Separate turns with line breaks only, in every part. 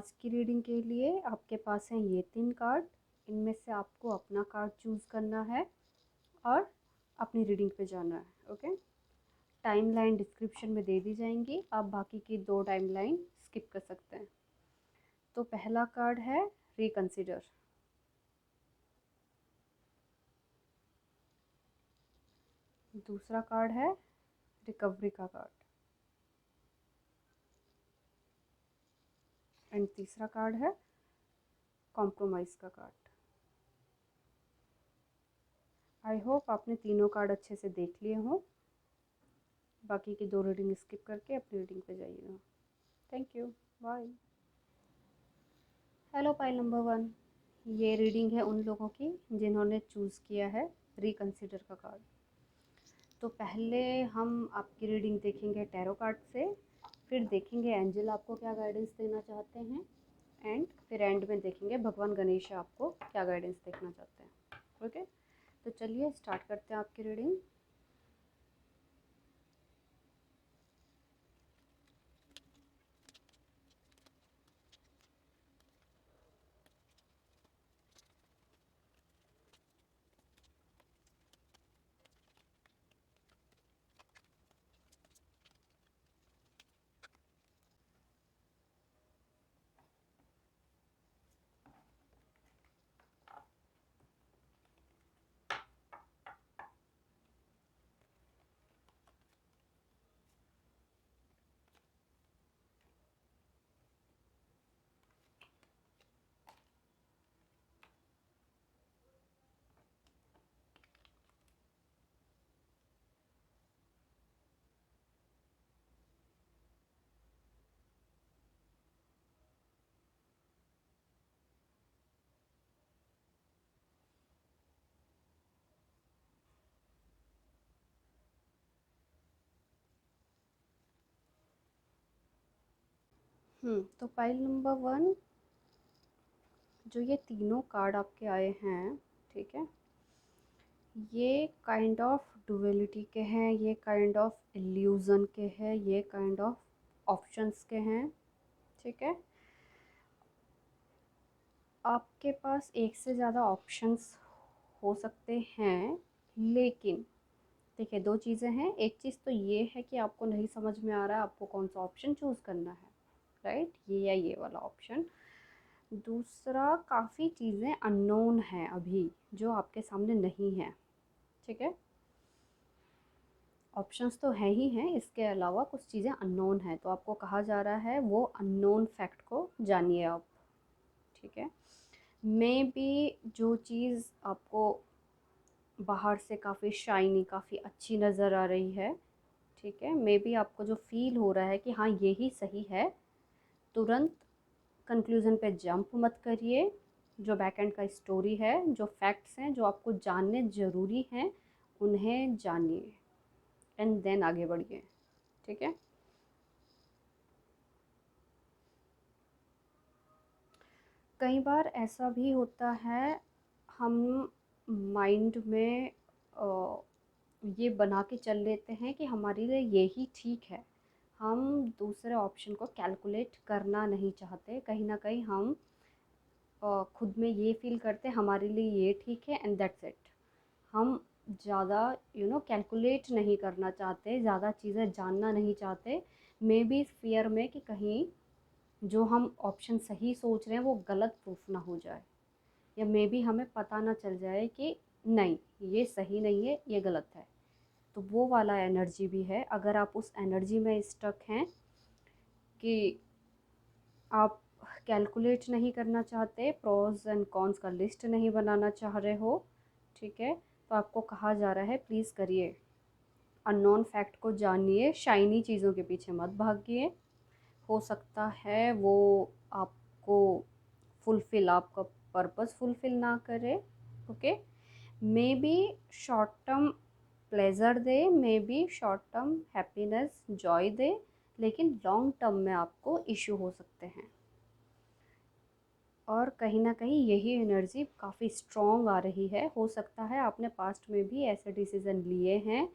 आज की रीडिंग के लिए आपके पास हैं ये 3 कार्ड। इनमें से आपको अपना कार्ड चूज़ करना है और अपनी रीडिंग पे जाना है। ओके, टाइमलाइन डिस्क्रिप्शन में दे दी जाएंगी, आप बाकी की 2 टाइमलाइन स्किप कर सकते हैं। तो पहला कार्ड है रिकंसिडर, दूसरा कार्ड है रिकवरी का कार्ड एंड तीसरा कार्ड है कॉम्प्रोमाइज़ का कार्ड। आई होप आपने तीनों कार्ड अच्छे से देख लिए हों। बाकी की 2 रीडिंग स्किप करके अपनी रीडिंग पे जाइएगा। Thank you, bye. Hello pile number 1, ये रीडिंग है उन लोगों की जिन्होंने चूज़ किया है रिकंसिडर का कार्ड। तो पहले हम आपकी रीडिंग देखेंगे टैरो कार्ड से, फिर देखेंगे एंजल आपको क्या गाइडेंस देना चाहते हैं एंड फिर एंड में देखेंगे भगवान गणेश आपको क्या गाइडेंस देखना चाहते हैं। ओके, तो चलिए स्टार्ट करते हैं आपकी रीडिंग। तो पाइल नंबर 1, जो ये तीनों कार्ड आपके आए हैं, ठीक है, ये काइंड ऑफ डुअलिटी के हैं, ये काइंड ऑफ इल्यूज़न के हैं, ये काइंड ऑफ ऑप्शंस के हैं। ठीक है, आपके पास एक से ज़्यादा ऑप्शंस हो सकते हैं, लेकिन देखिए 2 चीज़ें हैं। एक चीज़ तो ये है कि आपको नहीं समझ में आ रहा है आपको कौन सा ऑप्शन चूज़ करना है, राइट, ये या ये वाला ऑप्शन। दूसरा, काफ़ी चीज़ें अननोन हैं अभी जो आपके सामने नहीं हैं। ठीक है, ऑप्शंस तो हैं ही हैं, इसके अलावा कुछ चीज़ें अननोन हैं, तो आपको कहा जा रहा है वो अननोन फैक्ट को जानिए आप। ठीक है, मे बी जो चीज़ आपको बाहर से काफ़ी शाइनी, काफ़ी अच्छी नज़र आ रही है, ठीक है, मे बी आपको जो फील हो रहा है कि हाँ यही सही है, तुरंत कंक्लूज़न पे जंप मत करिए। जो बैक एंड का स्टोरी है, जो फैक्ट्स हैं जो आपको जानने ज़रूरी हैं, उन्हें जानिए एंड देन आगे बढ़िए। ठीक है, कई बार ऐसा भी होता है, हम माइंड में ये बना के चल लेते हैं कि हमारे लिए यही ठीक है, हम दूसरे ऑप्शन को कैलकुलेट करना नहीं चाहते। कहीं ना कहीं हम खुद में ये फील करते हैं हमारे लिए ये ठीक है एंड दैट्स इट। हम ज़्यादा कैलकुलेट नहीं करना चाहते, ज़्यादा चीज़ें जानना नहीं चाहते, मे बी फियर में कि कहीं जो हम ऑप्शन सही सोच रहे हैं वो गलत प्रूफ ना हो जाए, या मे बी हमें पता ना चल जाए कि नहीं ये सही नहीं है, ये गलत है। तो वो वाला एनर्जी भी है। अगर आप उस एनर्जी में स्टक हैं कि आप कैलकुलेट नहीं करना चाहते, प्रोज एंड कॉन्स का लिस्ट नहीं बनाना चाह रहे हो, ठीक है, तो आपको कहा जा रहा है प्लीज़ करिए, अननोन फैक्ट को जानिए, शाइनी चीज़ों के पीछे मत भागिए। हो सकता है वो आपको फुलफ़िल, आपका पर्पस फुलफ़िल ना करे। Okay, may be short term pleasure दे, may be short term happiness joy दे, लेकिन लॉन्ग टर्म में आपको इशू हो सकते हैं। और कहीं ना कहीं यही एनर्जी काफ़ी स्ट्रॉन्ग आ रही है। हो सकता है आपने पास्ट में भी ऐसे डिसीज़न लिए हैं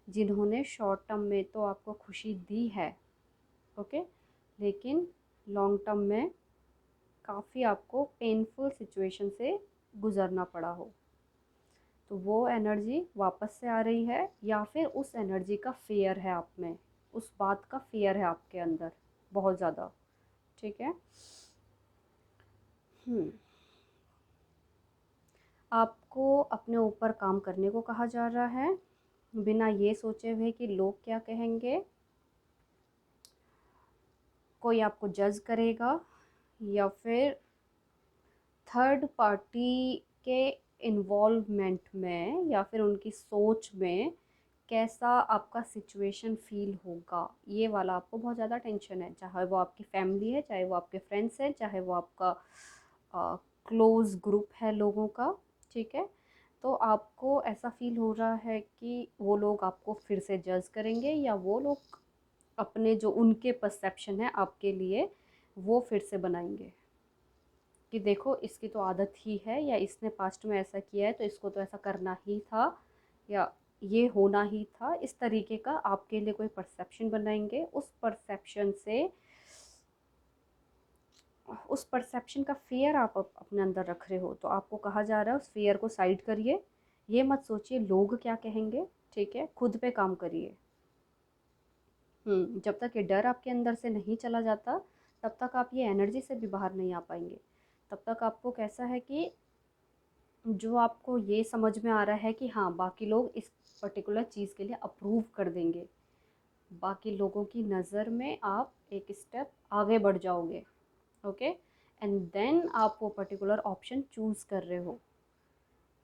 जिन्होंने शॉर्ट टर्म में तो आपको खुशी दी है, ओके, लेकिन लॉन्ग टर्म में काफ़ी आपको पेनफुल सिचुएशन से गुज़रना पड़ा हो, तो वो एनर्जी वापस से आ रही है, या फिर उस एनर्जी का फ़ियर है आप में, उस बात का फ़ियर है आपके अंदर बहुत ज़्यादा। ठीक है। आपको अपने ऊपर काम करने को कहा जा रहा है, बिना ये सोचे हुए कि लोग क्या कहेंगे, कोई आपको जज करेगा, या फिर थर्ड पार्टी के इन्वॉल्वमेंट में या फिर उनकी सोच में कैसा आपका सिचुएशन फ़ील होगा, ये वाला आपको बहुत ज़्यादा टेंशन है। चाहे वो आपकी फैमिली है, चाहे वो आपके फ्रेंड्स हैं, चाहे वो आपका क्लोज़ ग्रुप है लोगों का। ठीक है। तो आपको ऐसा फ़ील हो रहा है कि वो लोग आपको फिर से जज करेंगे, या वो लोग अपने जो उनके परसेप्शन है आपके लिए वो फिर से बनाएंगे कि देखो इसकी तो आदत ही है, या इसने पास्ट में ऐसा किया है तो इसको तो ऐसा करना ही था, या ये होना ही था। इस तरीके का आपके लिए कोई परसेप्शन बनाएंगे। उस परसेप्शन का फ़ियर आप अपने अंदर रख रहे हो, तो आपको कहा जा रहा है उस फ़ियर को साइड करिए। ये मत सोचिए लोग क्या कहेंगे। ठीक है। खुद पे काम करिए। जब तक ये डर आपके अंदर से नहीं चला जाता, तब तक आप ये एनर्जी से भी बाहर नहीं आ पाएंगे। तब तक आपको कैसा है कि जो आपको ये समझ में आ रहा है कि हाँ बाकी लोग इस पर्टिकुलर चीज़ के लिए अप्रूव कर देंगे, बाकी लोगों की नज़र में आप एक स्टेप आगे बढ़ जाओगे। ओके। एंड देन आप वो पर्टिकुलर ऑप्शन चूज़ कर रहे हो।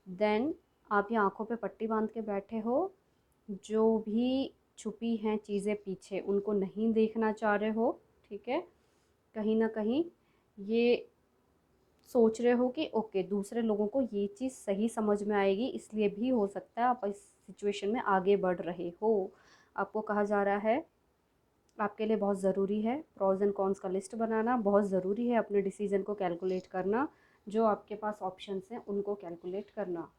देन आप ये आंखों पे पट्टी बांध के बैठे हो, जो भी छुपी हैं चीज़ें पीछे उनको नहीं देखना चाह रहे हो। ठीक है। कहीं ना कहीं ये सोच रहे हो कि ओके दूसरे लोगों को ये चीज़ सही समझ में आएगी, इसलिए भी हो सकता है आप इस सिचुएशन में आगे बढ़ रहे हो। आपको कहा जा रहा है आपके लिए बहुत ज़रूरी है प्रॉज एंड कॉन्स का लिस्ट बनाना, बहुत ज़रूरी है अपने डिसीज़न को कैलकुलेट करना, जो आपके पास ऑप्शंस हैं उनको कैलकुलेट करना,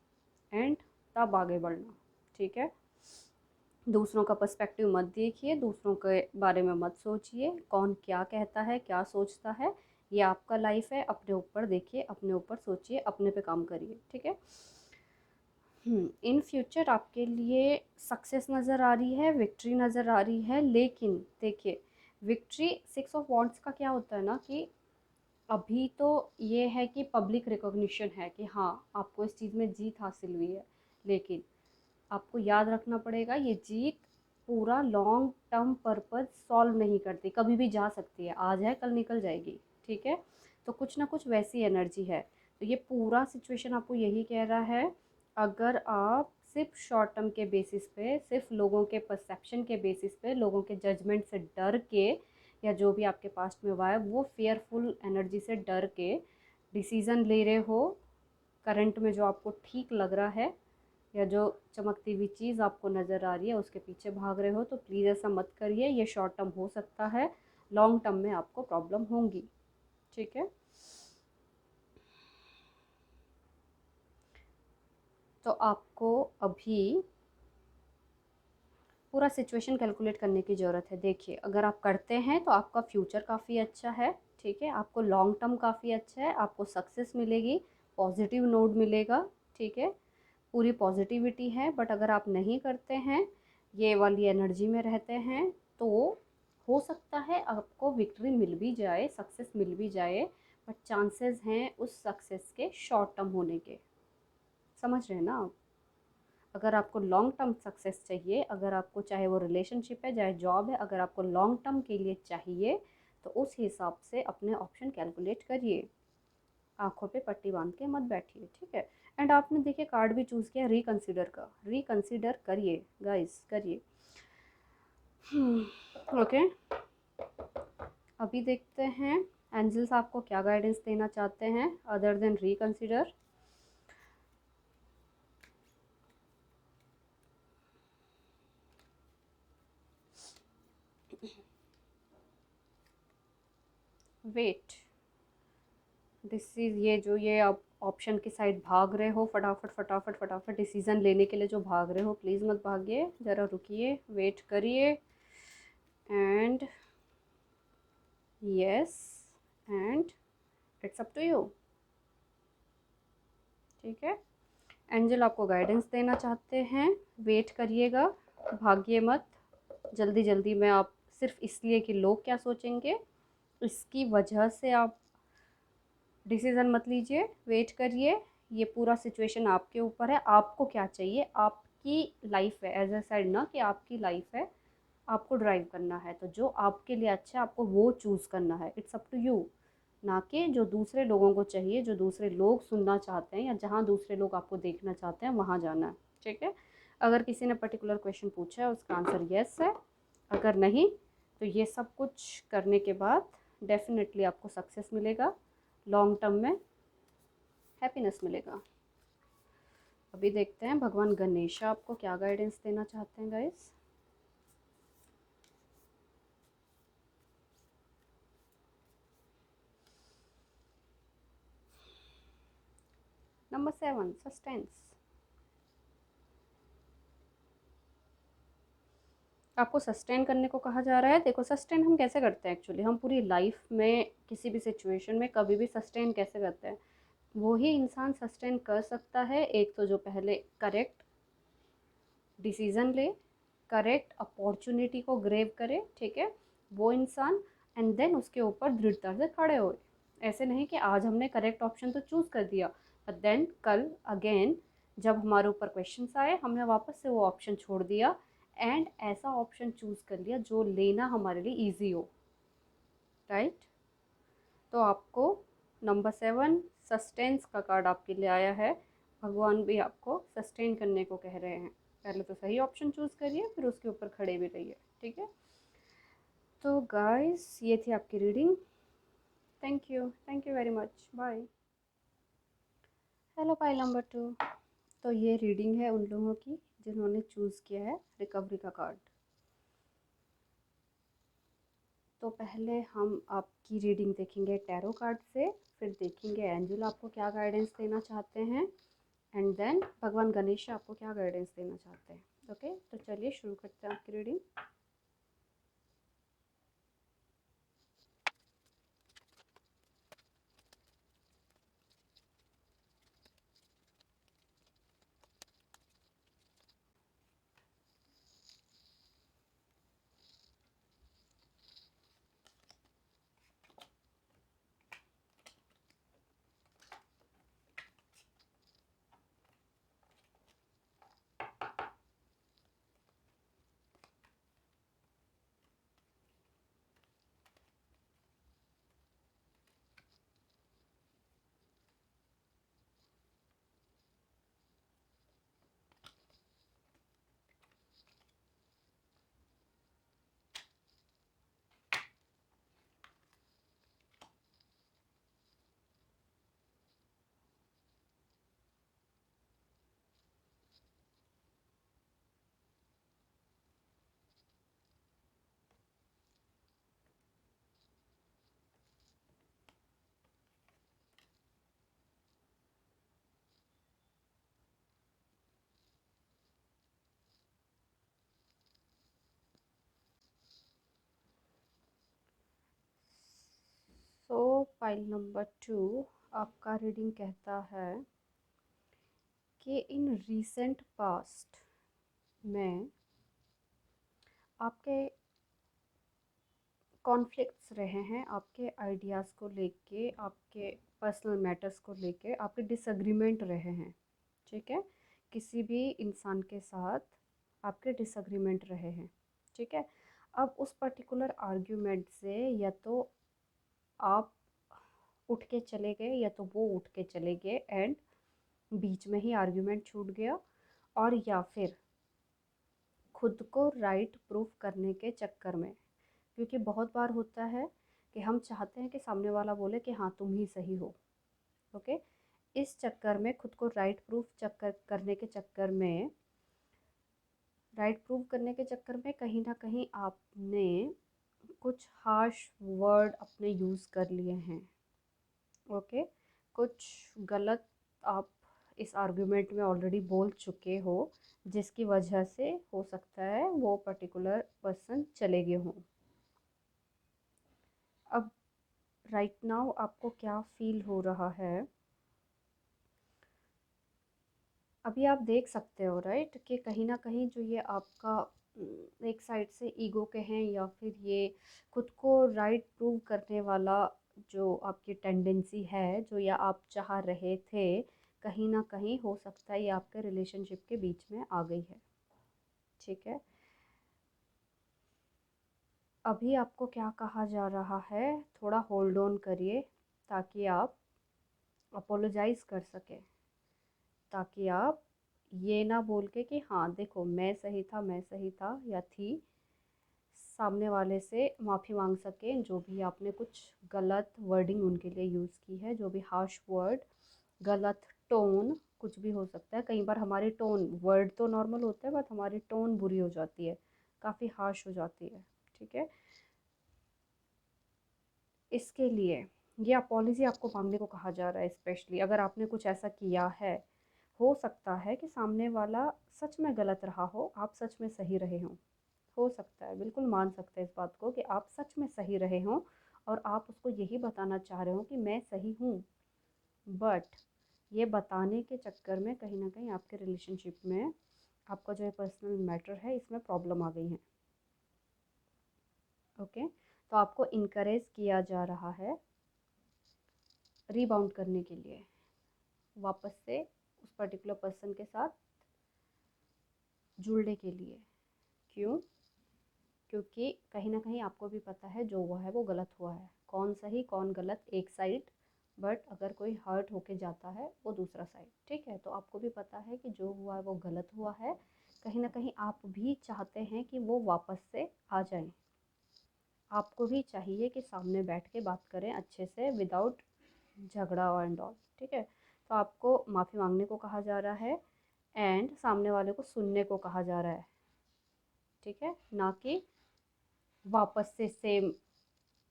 एंड तब आगे बढ़ना। ठीक है। दूसरों का पर्सपेक्टिव मत देखिए, दूसरों के बारे में मत सोचिए, कौन क्या कहता है क्या सोचता है। ये आपका लाइफ है, अपने ऊपर देखिए, अपने ऊपर सोचिए, अपने पे काम करिए। ठीक है। इन फ्यूचर आपके लिए सक्सेस नज़र आ रही है, विक्ट्री नज़र आ रही है, लेकिन देखिए विक्ट्री 6 ऑफ वॉन्ड्स का क्या होता है ना कि अभी तो ये है कि पब्लिक रिकॉग्निशन है कि हाँ आपको इस चीज़ में जीत हासिल हुई है, लेकिन आपको याद रखना पड़ेगा ये जीत पूरा लॉन्ग टर्म पर्पज़ सॉल्व नहीं करती, कभी भी जा सकती है, आज है कल निकल जाएगी। ठीक है। तो कुछ ना कुछ वैसी एनर्जी है। तो ये पूरा सिचुएशन आपको यही कह रहा है, अगर आप सिर्फ शॉर्ट टर्म के बेसिस पे, सिर्फ लोगों के परसेप्शन के बेसिस पे, लोगों के जजमेंट से डर के, या जो भी आपके पास्ट में हुआ है वो फेयरफुल एनर्जी से डर के डिसीज़न ले रहे हो, करंट में जो आपको ठीक लग रहा है या जो चमकती हुई चीज़ आपको नज़र आ रही है उसके पीछे भाग रहे हो, तो प्लीज़ ऐसा मत करिए। ये शॉर्ट टर्म हो सकता है, लॉन्ग टर्म में आपको प्रॉब्लम होंगी। ठीक है। तो आपको अभी पूरा सिचुएशन कैलकुलेट करने की ज़रूरत है। देखिए अगर आप करते हैं तो आपका फ्यूचर काफ़ी अच्छा है। ठीक है। आपको लॉन्ग टर्म काफ़ी अच्छा है, आपको सक्सेस मिलेगी, पॉजिटिव नोट मिलेगा। ठीक है। पूरी पॉजिटिविटी है। बट अगर आप नहीं करते हैं, ये वाली एनर्जी में रहते हैं, तो हो सकता है आपको विक्ट्री मिल भी जाए, सक्सेस मिल भी जाए, बट चांसेस हैं उस सक्सेस के शॉर्ट टर्म होने के। समझ रहे हैं ना आप? अगर आपको लॉन्ग टर्म सक्सेस चाहिए, अगर आपको चाहे वो रिलेशनशिप है चाहे जॉब है, अगर आपको लॉन्ग टर्म के लिए चाहिए, तो उस हिसाब से अपने ऑप्शन कैलकुलेट करिए, आंखों पे पट्टी बांध के मत बैठिए। ठीक है। एंड आपने देखिए कार्ड भी चूज़ किया रिकंसिडर का, रिकंसिडर करिए गाइस, करिए। ओके। अभी देखते हैं एंजल्स आपको क्या गाइडेंस देना चाहते हैं other than reconsider. Wait, this is ये आप ऑप्शन की साइड भाग रहे हो, फटाफट फटाफट फटाफट डिसीज़न लेने के लिए जो भाग रहे हो, प्लीज़ मत भागिए, ज़रा रुकिए, वेट करिए। And yes, and it's up to you. ठीक है, एंजल आपको गाइडेंस देना चाहते हैं, वेट करिएगा, भागिए मत जल्दी जल्दी में। आप सिर्फ इसलिए कि लोग क्या सोचेंगे इसकी वजह से आप डिसीज़न मत लीजिए, वेट करिए। ये पूरा सिचुएशन आपके ऊपर है, आपको क्या चाहिए, आपकी लाइफ है, एज ए साइड ना कि आपकी लाइफ है, आपको ड्राइव करना है, तो जो आपके लिए अच्छा है आपको वो चूज़ करना है। इट्स अप टू यू, ना कि जो दूसरे लोगों को चाहिए, जो दूसरे लोग सुनना चाहते हैं या जहाँ दूसरे लोग आपको देखना चाहते हैं वहाँ जाना है। ठीक है, अगर किसी ने पर्टिकुलर क्वेश्चन पूछा है उसका आंसर येस है, अगर नहीं तो ये सब कुछ करने के बाद डेफिनेटली आपको सक्सेस मिलेगा, लॉन्ग टर्म में हैप्पीनेस मिलेगा। अभी देखते हैं भगवान गणेश आपको क्या गाइडेंस देना चाहते हैं गाइस। Number 7 sustains. आपको सस्टेन करने को कहा जा रहा है। देखो सस्टेन हम कैसे करते हैं एक्चुअली, हम पूरी लाइफ में किसी भी सिचुएशन में कभी भी सस्टेन कैसे करते हैं, वही इंसान सस्टेन कर सकता है। एक तो जो पहले करेक्ट डिसीज़न ले, करेक्ट अपॉर्चुनिटी को ग्रेब करे, ठीक है, वो इंसान, एंड देन उसके ऊपर दृढ़ता से खड़े होए। ऐसे नहीं कि आज हमने करेक्ट ऑप्शन तो चूज़ कर दिया बट देन कल अगेन जब हमारे ऊपर क्वेश्चंस आए हमने वापस से वो ऑप्शन छोड़ दिया एंड ऐसा ऑप्शन चूज़ कर लिया जो लेना हमारे लिए ईजी हो, राइट। तो आपको नंबर 7 सस्टेंस का कार्ड आपके लिए आया है। भगवान भी आपको सस्टेन करने को कह रहे हैं। पहले तो सही ऑप्शन चूज़ करिए, फिर उसके ऊपर खड़े भी रहिए, ठीक है। तो गाइस ये थी आपकी reading. Thank you very much, bye. Hello pile number 2। तो ये रीडिंग है उन लोगों की जिन्होंने चूज़ किया है रिकवरी का कार्ड। तो पहले हम आपकी रीडिंग देखेंगे टैरो कार्ड से, फिर देखेंगे एंजल आपको क्या गाइडेंस देना चाहते हैं, एंड देन भगवान गणेश आपको क्या गाइडेंस देना चाहते हैं। ओके, तो चलिए शुरू करते हैं आपकी रीडिंग। सो फाइल नंबर 2 आपका रीडिंग कहता है कि इन रिसेंट पास्ट में आपके कॉन्फ्लिक्ट्स रहे हैं, आपके आइडियाज़ को लेके, आपके पर्सनल मैटर्स को लेके आपके डिसएग्रीमेंट रहे हैं, ठीक है। किसी भी इंसान के साथ आपके डिसएग्रीमेंट रहे हैं, ठीक है। अब उस पर्टिकुलर आर्ग्यूमेंट से या तो आप उठ के चले गए या तो वो उठ के चले गए एंड बीच में ही आर्ग्यूमेंट छूट गया, और या फिर खुद को राइट प्रूफ करने के चक्कर में, क्योंकि बहुत बार होता है कि हम चाहते हैं कि सामने वाला बोले कि हाँ तुम ही सही हो, ओके। इस चक्कर में खुद को राइट प्रूव करने के चक्कर में कहीं ना कहीं आपने कुछ हार्श वर्ड अपने यूज़ कर लिए हैं, ओके। कुछ गलत आप इस आर्गुमेंट में ऑलरेडी बोल चुके हो जिसकी वजह से हो सकता है वो पर्टिकुलर पर्सन चले गए हों। अब राइट नाउ आपको क्या फील हो रहा है? अभी आप देख सकते हो राइट कि कहीं ना कहीं जो ये आपका एक साइड से ईगो के हैं या फिर ये खुद को राइट प्रूव करने वाला जो आपकी टेंडेंसी है जो या आप चाह रहे थे, कहीं ना कहीं हो सकता है ये आपके रिलेशनशिप के बीच में आ गई है। ठीक है, अभी आपको क्या कहा जा रहा है, थोड़ा होल्ड ऑन करिए ताकि आप अपोलोजाइज़ कर सकें, ताकि आप ये ना बोल के कि हाँ देखो मैं सही था या थी, सामने वाले से माफ़ी मांग सकें जो भी आपने कुछ गलत वर्डिंग उनके लिए यूज़ की है, जो भी हार्श वर्ड, गलत टोन, कुछ भी हो सकता है। कई बार हमारी टोन, वर्ड तो नॉर्मल होते हैं बट हमारी टोन बुरी हो जाती है, काफ़ी हार्श हो जाती है। ठीक है, इसके लिए ये अपॉलजी आपको मांगने को कहा जा रहा है। स्पेशली अगर आपने कुछ ऐसा किया है, हो सकता है कि सामने वाला सच में गलत रहा हो, आप सच में सही रहे हों। हो सकता है, बिल्कुल मान सकते हैं इस बात को कि आप सच में सही रहे हों और आप उसको यही बताना चाह रहे हो कि मैं सही हूँ। बट ये बताने के चक्कर में कहीं ना कहीं आपके रिलेशनशिप में आपका जो है पर्सनल मैटर है, इसमें प्रॉब्लम आ गई है। ओके, तो आपको इनकरेज किया जा रहा है रीबाउंड करने के लिए, वापस से उस पर्टिकुलर पर्सन के साथ जुड़ने के लिए। क्यों? क्योंकि कहीं ना कहीं आपको भी पता है जो हुआ है वो गलत हुआ है, कौन सही कौन गलत एक साइड, बट अगर कोई हर्ट होके जाता है वो दूसरा साइड। ठीक है, तो आपको भी पता है कि जो हुआ है वो गलत हुआ है। कहीं ना कहीं आप भी चाहते हैं कि वो वापस से आ जाए, आपको भी चाहिए कि सामने बैठ के बात करें अच्छे से विदाउट झगड़ा एंड ऑल। ठीक है, तो आपको माफ़ी मांगने को कहा जा रहा है एंड सामने वाले को सुनने को कहा जा रहा है। ठीक है, ना कि वापस से सेम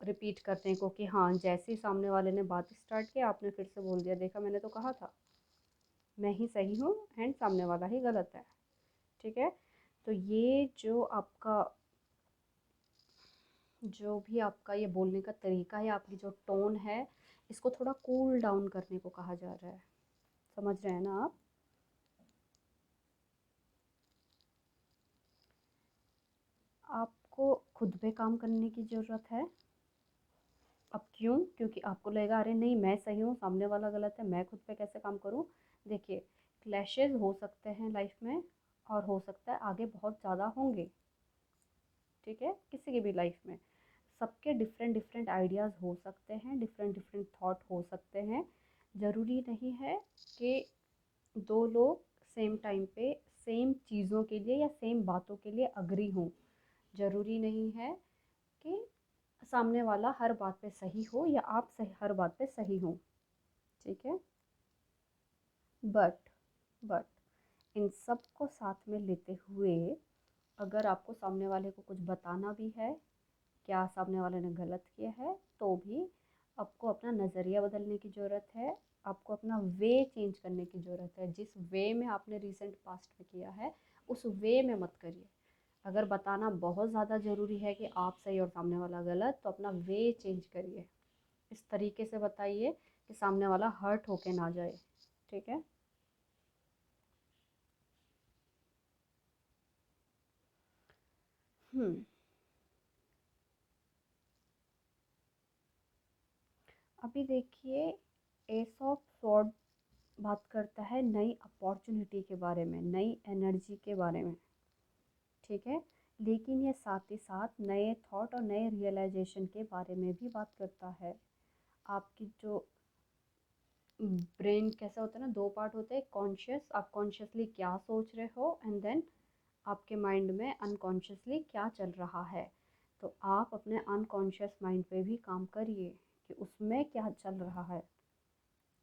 रिपीट करने को कि हाँ जैसे ही सामने वाले ने बात स्टार्ट किया आपने फिर से बोल दिया, देखा मैंने तो कहा था, मैं ही सही हूँ एंड सामने वाला ही गलत है। ठीक है, तो ये जो आपका, जो भी आपका ये बोलने का तरीका है, आपकी जो टोन है, इसको थोड़ा कूल डाउन करने को कहा जा रहा है। समझ रहे हैं ना आप? आपको खुद पे काम करने की ज़रूरत है। अब क्यों? क्योंकि आपको लगेगा अरे नहीं मैं सही हूँ सामने वाला गलत है, मैं खुद पे कैसे काम करूँ। देखिए, क्लैशेस हो सकते हैं लाइफ में और हो सकता है आगे बहुत ज़्यादा होंगे। ठीक है, किसी की भी लाइफ में सबके डिफरेंट डिफरेंट आइडियाज़ हो सकते हैं, डिफरेंट डिफरेंट थॉट हो सकते हैं। ज़रूरी नहीं है कि दो लोग सेम टाइम पे सेम चीज़ों के लिए या सेम बातों के लिए अग्री हों। ज़रूरी नहीं है कि सामने वाला हर बात पे सही हो या आप सही हर बात पे सही हो। ठीक है, बट बट इन सब को साथ में लेते हुए अगर आपको सामने वाले को कुछ बताना भी है, क्या सामने वाले ने गलत किया है, तो भी आपको अपना नज़रिया बदलने की ज़रूरत है। आपको अपना वे चेंज करने की ज़रूरत है। जिस वे में आपने रिसेंट पास्ट में किया है उस वे में मत करिए। अगर बताना बहुत ज़्यादा ज़रूरी है कि आप सही और सामने वाला गलत, तो अपना वे चेंज करिए। इस तरीके से बताइए कि सामने वाला हर्ट होके ना जाए। ठीक है, हम्म, अभी देखिए, एस ऑफ स्वॉर्ड बात करता है नई अपॉर्चुनिटी के बारे में, नई एनर्जी के बारे में। ठीक है, लेकिन ये साथ ही साथ नए थॉट और नए रियलाइजेशन के बारे में भी बात करता है। आपकी जो ब्रेन कैसा होता है ना, दो पार्ट होते हैं, कॉन्शियस, आप कॉन्शियसली क्या सोच रहे हो एंड देन आपके माइंड में अनकॉन्शियसली क्या चल रहा है। तो आप अपने अनकॉन्शियस माइंड पे भी काम करिए कि उसमें क्या चल रहा है।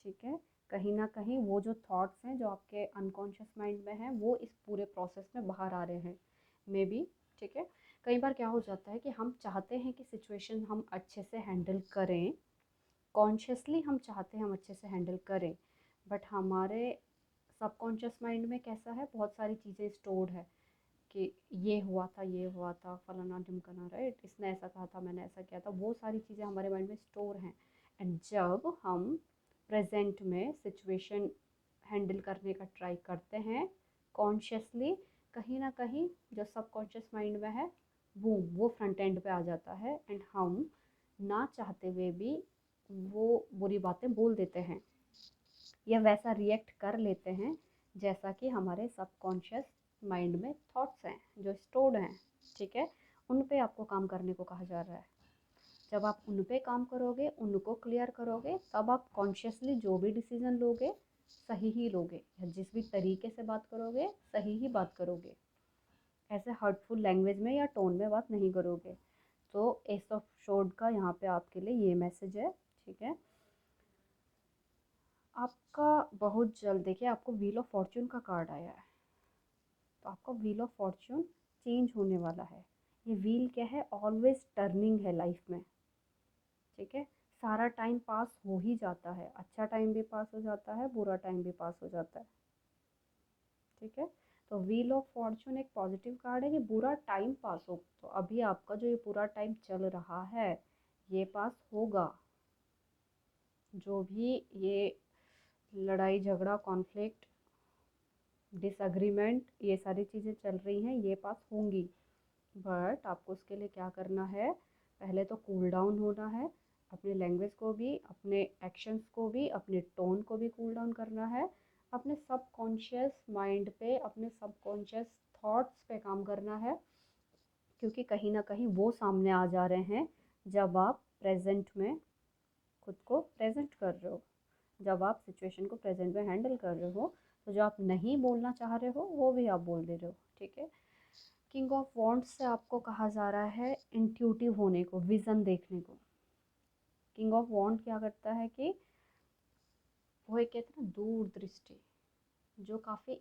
ठीक है, कहीं ना कहीं वो जो थॉट्स हैं जो आपके अनकॉन्शियस माइंड में हैं वो इस पूरे प्रोसेस में बाहर आ रहे हैं, मे बी। ठीक है, कई बार क्या हो जाता है कि हम चाहते हैं कि सिचुएशन हम अच्छे से हैंडल करें, कॉन्शियसली हम चाहते हैं हम अच्छे से हैंडल करें, बट हमारे सबकॉन्शियस माइंड में कैसा है, बहुत सारी चीज़ें स्टोर्ड है कि ये हुआ था, फलाना ढिमकाना, राइट, इसने ऐसा कहा था, मैंने ऐसा किया था, वो सारी चीज़ें हमारे माइंड में स्टोर हैं। एंड जब हम प्रेजेंट में सिचुएशन हैंडल करने का ट्राई करते हैं कॉन्शियसली, कहीं ना कहीं जो सबकॉन्शियस माइंड में है वो फ्रंट एंड पे आ जाता है एंड हम ना चाहते हुए भी वो बुरी बातें बोल देते हैं या वैसा रिएक्ट कर लेते हैं जैसा कि हमारे सबकॉन्शियस माइंड में थॉट्स हैं जो स्टोर्ड हैं। ठीक है, उन पे आपको काम करने को कहा जा रहा है। जब आप उन पे काम करोगे, उनको क्लियर करोगे, तब आप कॉन्शियसली जो भी डिसीजन लोगे सही ही लोगे, या जिस भी तरीके से बात करोगे सही ही बात करोगे, ऐसे हर्टफुल लैंग्वेज में या टोन में बात नहीं करोगे। तो एस ऑफ शोर्ड का यहाँ पे आपके लिए ये मैसेज है। ठीक है, आपका बहुत जल्द, देखिए आपको व्हील ऑफ फॉर्च्यून का कार्ड आया है, तो आपका व्हील ऑफ फॉर्च्यून चेंज होने वाला है। ये व्हील क्या है, ऑलवेज टर्निंग है लाइफ में। ठीक है, सारा टाइम पास हो ही जाता है, अच्छा टाइम भी पास हो जाता है, बुरा टाइम भी पास हो जाता है। ठीक है, तो व्हील ऑफ फॉर्चून एक पॉजिटिव कार्ड है कि बुरा टाइम पास हो, तो अभी आपका जो ये पूरा टाइम चल रहा है ये पास होगा। जो भी ये लड़ाई झगड़ा कॉन्फ्लिक्ट डिसएग्रीमेंट ये सारी चीज़ें चल रही हैं ये पास होंगी, बट आपको उसके लिए क्या करना है, पहले तो कूल डाउन होना है, अपने लैंग्वेज को भी, अपने एक्शंस को भी, अपने टोन को भी कूल डाउन करना है, अपने सबकॉन्शियस माइंड पे, अपने सबकॉन्शियस थॉट्स पे काम करना है, क्योंकि कहीं ना कहीं वो सामने आ जा रहे हैं जब आप प्रेजेंट में खुद को प्रेजेंट कर रहे हो, जब आप सिचुएशन को प्रेजेंट में हैंडल कर रहे हो, तो जो आप नहीं बोलना चाह रहे हो वो भी आप बोल दे रहे हो। ठीक है, किंग ऑफ वॉन्ड्स से आपको कहा जा रहा है इंट्यूटिव होने को, विज़न देखने को। किंग ऑफ वॉन्ड क्या करता है कि वो एक कहते हैं ना दूर दृष्टि, जो काफ़ी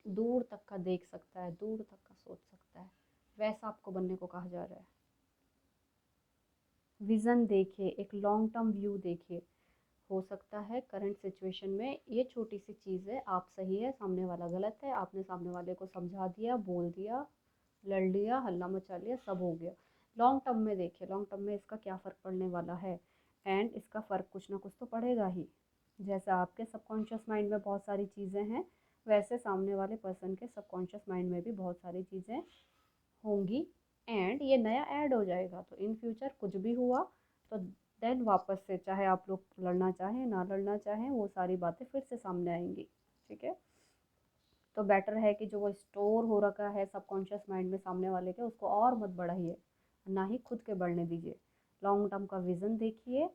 दूर तक का देख सकता है, दूर तक का सोच सकता है, वैसा आपको बनने को कहा जा रहा है। विज़न देखिए, एक लॉन्ग टर्म व्यू देखिए। हो सकता है करंट सिचुएशन में ये छोटी सी चीज़ है, आप सही है सामने वाला गलत है, आपने सामने वाले को समझा दिया, बोल दिया, लड़ लिया, हल्ला मचा लिया, सब हो गया। लॉन्ग टर्म में देखिए, लॉन्ग टर्म में इसका क्या फ़र्क पड़ने वाला है, एंड इसका फ़र्क कुछ ना कुछ तो पड़ेगा ही। जैसे आपके सबकॉन्शियस माइंड में बहुत सारी चीज़ें हैं, वैसे सामने वाले पर्सन के सबकॉन्शियस माइंड में भी बहुत सारी चीज़ें होंगी, एंड ये नया ऐड हो जाएगा। तो इन फ्यूचर कुछ भी हुआ तो देन वापस से, चाहे आप लोग लड़ना चाहें ना लड़ना चाहें, वो सारी बातें फिर से सामने आएंगी। ठीक है, तो बेटर है कि जो वो स्टोर हो रखा है सबकॉन्शियस माइंड में सामने वाले के, उसको और मत बढ़ाइए, ना ही खुद के बढ़ने दीजिए। लॉन्ग टर्म का विज़न देखिए,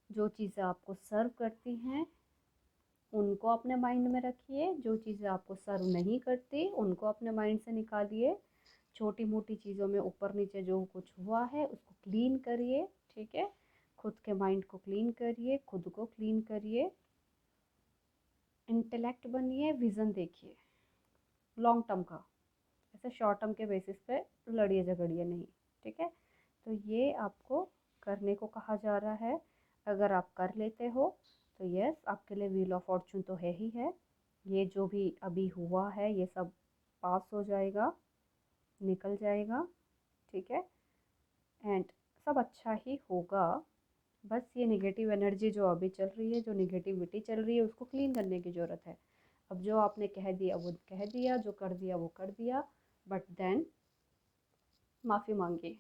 जो चीज़ें आपको सर्व करती हैं उनको अपने माइंड में रखिए, जो चीज़ें आपको सर्व नहीं करती उनको अपने माइंड से निकालिए। छोटी मोटी चीज़ों में ऊपर नीचे जो कुछ हुआ है उसको क्लीन करिए। ठीक है, खुद के माइंड को क्लीन करिए, खुद को क्लीन करिए, इंटेलेक्ट बनिए, विज़न देखिए लॉन्ग टर्म का, ऐसे शॉर्ट टर्म के बेसिस पे लड़िए झगड़िए नहीं। ठीक है, तो ये आपको करने को कहा जा रहा है। अगर आप कर लेते हो तो यस, आपके लिए व्हील ऑफ फॉर्चून तो है ही है। ये जो भी अभी हुआ है ये सब पास हो जाएगा, निकल जाएगा। ठीक है, एंड सब अच्छा ही होगा। बस ये नेगेटिव एनर्जी जो अभी चल रही है, जो नेगेटिविटी चल रही है, उसको क्लीन करने की ज़रूरत है। अब जो आपने कह दिया वो कह दिया, जो कर दिया वो कर दिया, बट देन माफ़ी मांगिए।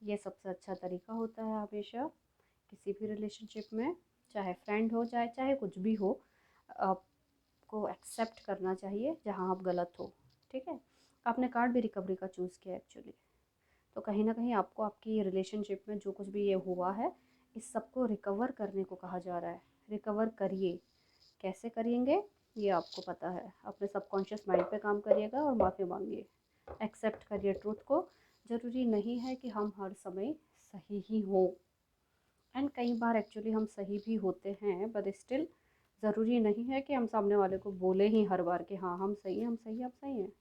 ये सबसे अच्छा तरीका होता है हमेशा किसी भी रिलेशनशिप में, चाहे फ्रेंड हो चाहे कुछ भी हो, आपको एक्सेप्ट करना चाहिए जहाँ आप गलत हो। ठीक है, आपने कार्ड भी रिकवरी का चूज़ किया एक्चुअली, तो कहीं ना कहीं आपको आपकी रिलेशनशिप में जो कुछ भी ये हुआ है इस सबको रिकवर करने को कहा जा रहा है। रिकवर करिए, कैसे करेंगे ये आपको पता है, अपने सबकॉन्शियस माइंड पे काम करिएगा और माफ़ी मांगिए, एक्सेप्ट करिए ट्रूथ को। ज़रूरी नहीं है कि हम हर समय सही ही हों, एंड कई बार एक्चुअली हम सही भी होते हैं, बट स्टिल ज़रूरी नहीं है कि हम सामने वाले को बोले ही हर बार कि हाँ हम सही हैं, हम सही हैं, आप सही हैं।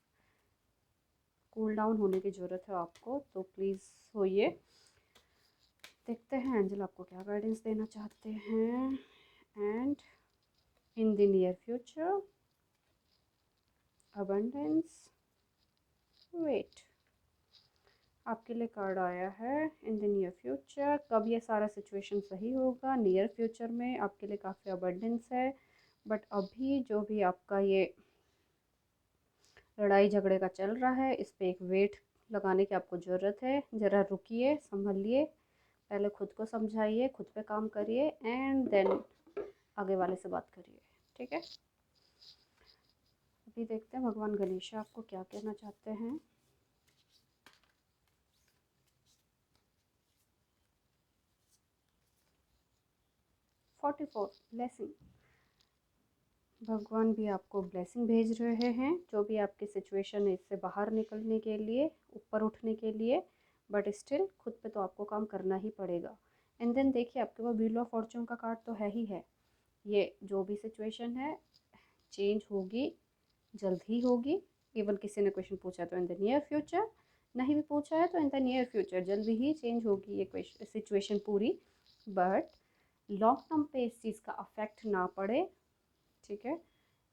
कूल डाउन होने की ज़रूरत है आपको, तो प्लीज़ होइए। देखते हैं एंजल आपको क्या गाइडेंस देना चाहते हैं। And in the near future abundance, wait, आपके लिए कार्ड आया है इन द नियर फ्यूचर। कब ये सारा सिचुएशन सही होगा? नियर फ्यूचर में आपके लिए काफ़ी अबंडेंस है, बट अभी जो भी आपका ये लड़ाई झगड़े का चल रहा है, इस पे एक वेट लगाने की आपको ज़रूरत है। ज़रा रुकिए, संभलिए, पहले खुद को समझाइए, खुद पे काम करिए एंड देन आगे वाले से बात करिए, ठीक है? अभी देखते हैं भगवान गणेश आपको क्या कहना चाहते हैं। Forty four blessing. भगवान भी आपको ब्लेसिंग भेज रहे हैं, जो भी आपकी सिचुएशन है इससे बाहर निकलने के लिए, ऊपर उठने के लिए, बट स्टिल खुद पे तो आपको काम करना ही पड़ेगा। एंड देन देखिए आपके पास व्हील ऑफ फॉर्चून का कार्ड तो है ही है। ये जो भी सिचुएशन है चेंज होगी, जल्द ही होगी। इवन किसी ने क्वेश्चन पूछा तो इन द नियर फ्यूचर, नहीं भी पूछा है तो इन द नियर फ्यूचर जल्द ही चेंज होगी ये सिचुएशन पूरी। बट लॉन्ग टर्म पे इस चीज़ का अफेक्ट ना पड़े, ठीक है?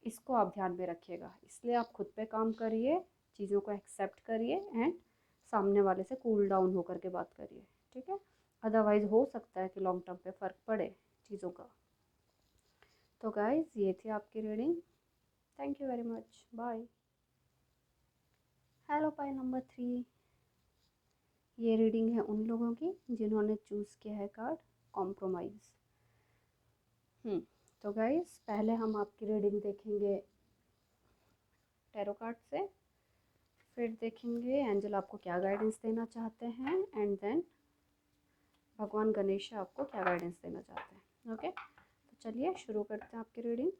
इसको आप ध्यान में रखिएगा। इसलिए आप खुद पे काम करिए, चीज़ों को एक्सेप्ट करिए एंड सामने वाले से कूल डाउन होकर के बात करिए, ठीक है? अदरवाइज़ हो सकता है कि लॉन्ग टर्म पे फ़र्क पड़े चीज़ों का। तो गाइज़ ये थी आपकी reading. Thank you very much, bye. Hello pile number 3। ये रीडिंग है उन लोगों की जिन्होंने चूज़ किया है कार्ड कॉम्प्रोमाइज़। तो गाइज़ पहले हम आपकी रीडिंग देखेंगे टैरो कार्ड से, फिर देखेंगे एंजल आपको क्या गाइडेंस देना चाहते हैं, एंड देन भगवान गणेश आपको क्या गाइडेंस देना चाहते हैं। ओके, तो चलिए शुरू करते हैं आपकी रीडिंग।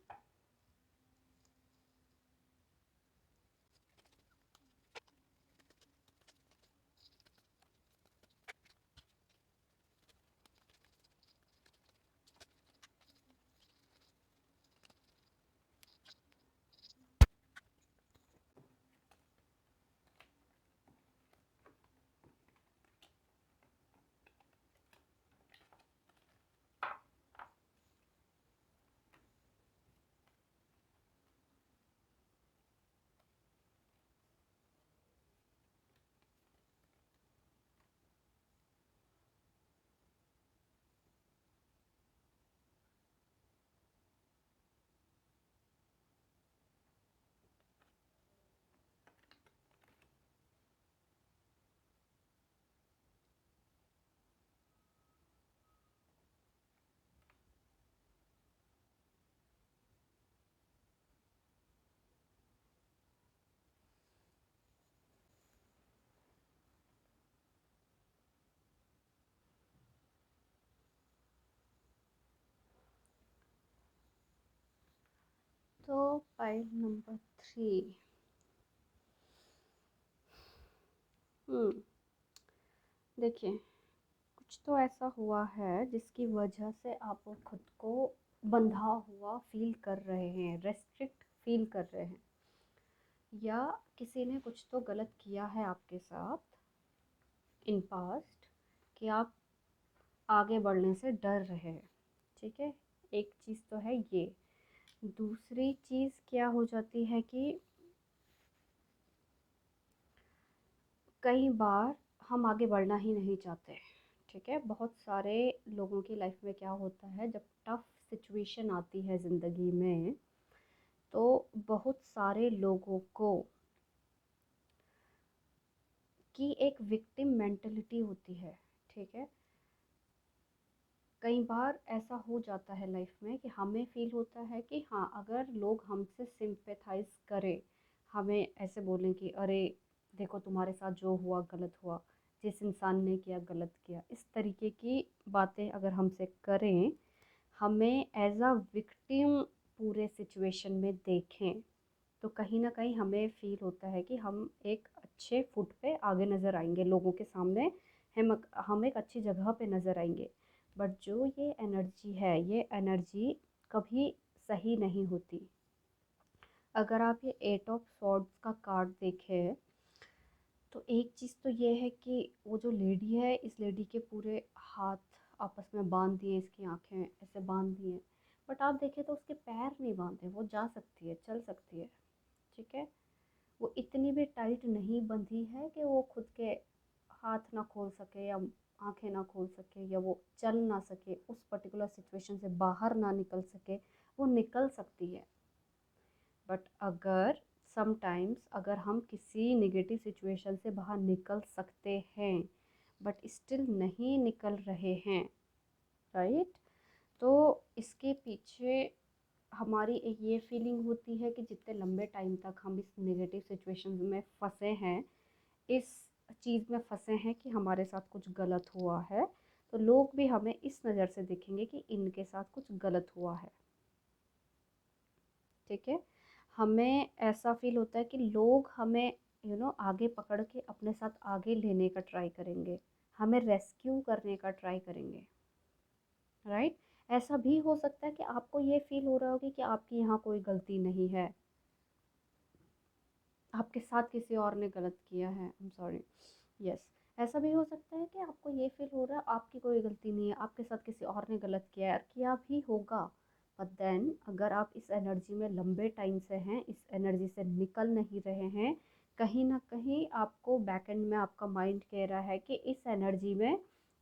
तो पाइल नंबर 3। देखिए कुछ तो ऐसा हुआ है जिसकी वजह से आप खुद को बंधा हुआ फील कर रहे हैं, रेस्ट्रिक्ट फील कर रहे हैं, या किसी ने कुछ तो गलत किया है आपके साथ इन पास्ट कि आप आगे बढ़ने से डर रहे हैं, ठीक है? एक चीज़ तो है ये। दूसरी चीज़ क्या हो जाती है कि कई बार हम आगे बढ़ना ही नहीं चाहते, ठीक है? बहुत सारे लोगों की लाइफ में क्या होता है, जब टफ सिचुएशन आती है ज़िंदगी में, तो बहुत सारे लोगों को की एक विक्टिम मेंटलिटी होती है, ठीक है? कई बार ऐसा हो जाता है लाइफ में कि हमें फील होता है कि हाँ, अगर लोग हमसे सिंपैथाइज करें, हमें ऐसे बोलें कि अरे देखो तुम्हारे साथ जो हुआ गलत हुआ, जिस इंसान ने किया गलत किया, इस तरीके की बातें अगर हमसे करें, हमें एज अ विक्टिम पूरे सिचुएशन में देखें, तो कहीं ना कहीं हमें फील होता है कि हम एक अच्छे फुट पे आगे नज़र आएंगे लोगों के सामने, हम एक अच्छी जगह पे नज़र आएंगे। बट जो ये एनर्जी है, ये एनर्जी कभी सही नहीं होती। अगर आप ये 8 ऑफ सॉर्ड्स का कार्ड देखें, तो एक चीज़ तो ये है कि वो जो लेडी है, इस लेडी के पूरे हाथ आपस में बांध दिए, इसकी आंखें ऐसे बांध दी हैं, बट आप देखें तो उसके पैर नहीं बांधे, वो जा सकती है, चल सकती है, ठीक है? वो इतनी भी टाइट नहीं बंधी है कि वो खुद के हाथ ना खोल सके या आंखें ना खोल सके या वो चल ना सके, उस पर्टिकुलर सिचुएशन से बाहर ना निकल सके, वो निकल सकती है। बट अगर समटाइम्स अगर हम किसी नेगेटिव सिचुएशन से बाहर निकल सकते हैं बट स्टिल नहीं निकल रहे हैं, राइट, तो इसके पीछे हमारी एक ये फीलिंग होती है कि जितने लंबे टाइम तक हम इस नेगेटिव सिचुएशन में फंसे हैं, इस चीज़ में फंसे हैं कि हमारे साथ कुछ गलत हुआ है, तो लोग भी हमें इस नज़र से देखेंगे कि इनके साथ कुछ गलत हुआ है। ठीक है, हमें ऐसा फील होता है कि लोग हमें आगे पकड़ के अपने साथ आगे लेने का ट्राई करेंगे, हमें रेस्क्यू करने का ट्राई करेंगे, राइट। ऐसा भी हो सकता है कि आपको ये फील हो रहा होगी कि आपकी यहाँ कोई गलती नहीं है, आपके साथ किसी और ने गलत किया है, आई एम सॉरी, यस। ऐसा भी हो सकता है कि आपको ये फील हो रहा है आपकी कोई गलती नहीं है, आपके साथ किसी और ने गलत किया है, और किया भी होगा। बट देन अगर आप इस एनर्जी में लंबे टाइम से हैं, इस एनर्जी से निकल नहीं रहे हैं, कहीं ना कहीं आपको बैक एंड में आपका माइंड कह रहा है कि इस एनर्जी में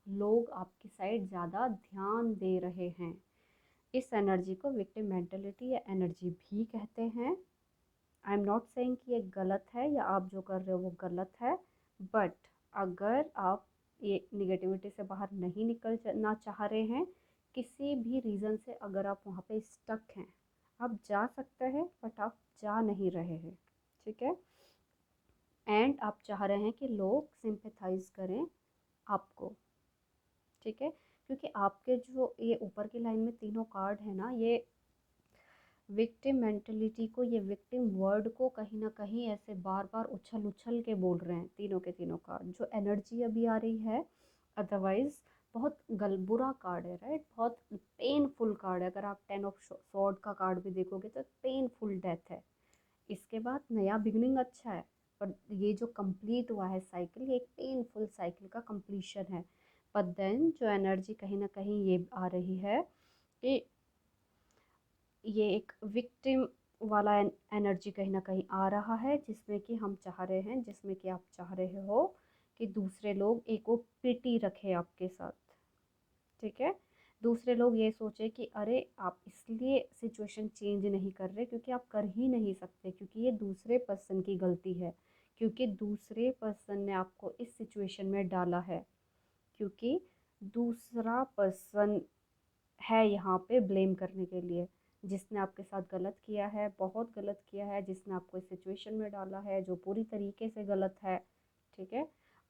लोग आपकी साइड ज़्यादा ध्यान दे रहे हैं। इस एनर्जी को विक्टिम मेंटलिटी या एनर्जी भी कहते हैं। आई एम नॉट सेइंग कि ये गलत है या आप जो कर रहे हो वो गलत है, बट अगर आप ये निगेटिविटी से बाहर नहीं निकलना चाह रहे हैं, किसी भी रीज़न से अगर आप वहाँ पे स्टक हैं, आप जा सकते हैं बट आप जा नहीं रहे हैं, ठीक है। एंड आप चाह रहे हैं कि लोग सिंपैथाइज करें आपको, ठीक है, क्योंकि आपके जो ये ऊपर की लाइन में तीनों कार्ड है ना, ये विक्टिम मेंटलिटी को, ये विक्टिम वर्ड को कहीं ना कहीं ऐसे बार बार उछल उछल के बोल रहे हैं। तीनों के तीनों कार्ड जो एनर्जी अभी आ रही है, अदरवाइज बहुत बुरा कार्ड है, राइट, बहुत पेनफुल कार्ड है। अगर आप 10 ऑफ सॉर्ड का कार्ड भी देखोगे तो पेनफुल डेथ है। इसके बाद नया बिगनिंग अच्छा है, पर ये जो कंप्लीट हुआ है साइकिल, ये एक पेनफुल साइकिल का कंप्लीशन है। बट देन जो एनर्जी कहीं ना कहीं ये आ रही है कि ये एक विक्टिम वाला एनर्जी कहीं ना कहीं आ रहा है, जिसमें कि हम चाह रहे हैं, जिसमें कि आप चाह रहे हो कि दूसरे लोग एक वो पिटी रखे आपके साथ, ठीक है। दूसरे लोग ये सोचे कि अरे आप इसलिए सिचुएशन चेंज नहीं कर रहे क्योंकि आप कर ही नहीं सकते, क्योंकि ये दूसरे पर्सन की गलती है, क्योंकि दूसरे पर्सन ने आपको इस सिचुएशन में डाला है, क्योंकि दूसरा पर्सन है यहाँ पे ब्लेम करने के लिए, जिसने आपके साथ गलत किया है, बहुत गलत किया है, जिसने आपको इस सिचुएशन में डाला है जो पूरी तरीके से गलत है, ठीक है।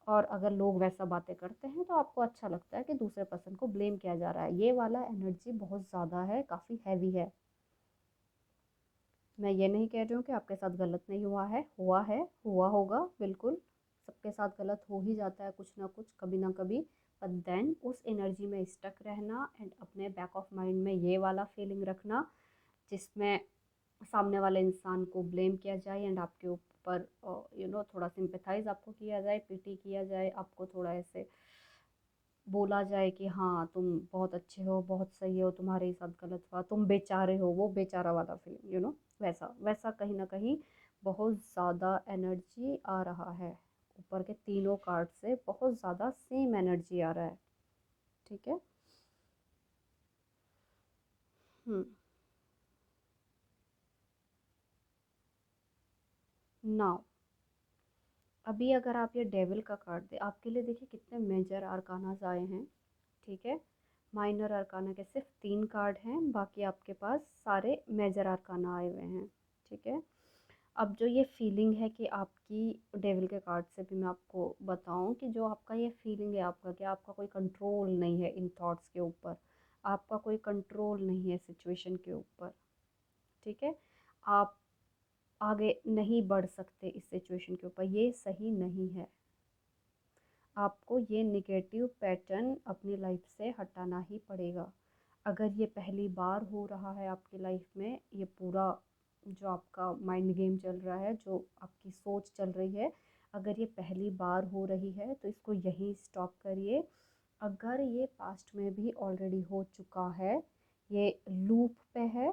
और अगर लोग वैसा बातें करते हैं तो आपको अच्छा लगता है कि दूसरे पर्सन को ब्लेम किया जा रहा है। ये वाला एनर्जी बहुत ज़्यादा है, काफ़ी हैवी है। मैं ये नहीं कह रही हूँ कि आपके साथ गलत नहीं हुआ है, हुआ होगा, बिल्कुल सबके साथ गलत हो ही जाता है कुछ ना कुछ, कभी ना कभी। बट देन उस एनर्जी में स्टक रहना एंड अपने बैक ऑफ माइंड में ये वाला फीलिंग रखना जिसमें सामने वाले इंसान को ब्लेम किया जाए एंड आपके ऊपर थोड़ा सिंपैथाइज आपको किया जाए, पीटी किया जाए, आपको थोड़ा ऐसे बोला जाए कि हाँ तुम बहुत अच्छे हो, बहुत सही हो, तुम्हारे ही साथ गलत हुआ, तुम बेचारे हो, वो बेचारा वाला फीलिंग, वैसा वैसा कहीं ना कहीं बहुत ज़्यादा एनर्जी आ रहा है। ऊपर के तीनों कार्ड से बहुत ज़्यादा सेम एनर्जी आ रहा है, ठीक है। हम्म नाउ अभी अगर आप ये डेविल का कार्ड दे आपके लिए, देखिए कितने मेजर आर्कानास आए हैं, ठीक है। माइनर अरकाना के सिर्फ 3 कार्ड हैं, बाकी आपके पास सारे मेजर अरकाना आए हुए हैं, ठीक है। अब जो ये फीलिंग है कि आपकी, डेविल के कार्ड से भी मैं आपको बताऊं कि जो आपका ये फीलिंग है आपका, कि आपका कोई कंट्रोल नहीं है इन थॉट्स के ऊपर, आपका कोई कंट्रोल नहीं है सिचुएशन के ऊपर, ठीक है। आप आगे नहीं बढ़ सकते इस सिचुएशन के ऊपर, ये सही नहीं है। आपको ये निगेटिव पैटर्न अपनी लाइफ से हटाना ही पड़ेगा। अगर ये पहली बार हो रहा है आपकी लाइफ में, ये पूरा जो आपका माइंड गेम चल रहा है, जो आपकी सोच चल रही है, अगर ये पहली बार हो रही है तो इसको यहीं स्टॉप करिए। अगर ये पास्ट में भी ऑलरेडी हो चुका है, ये लूप पे है,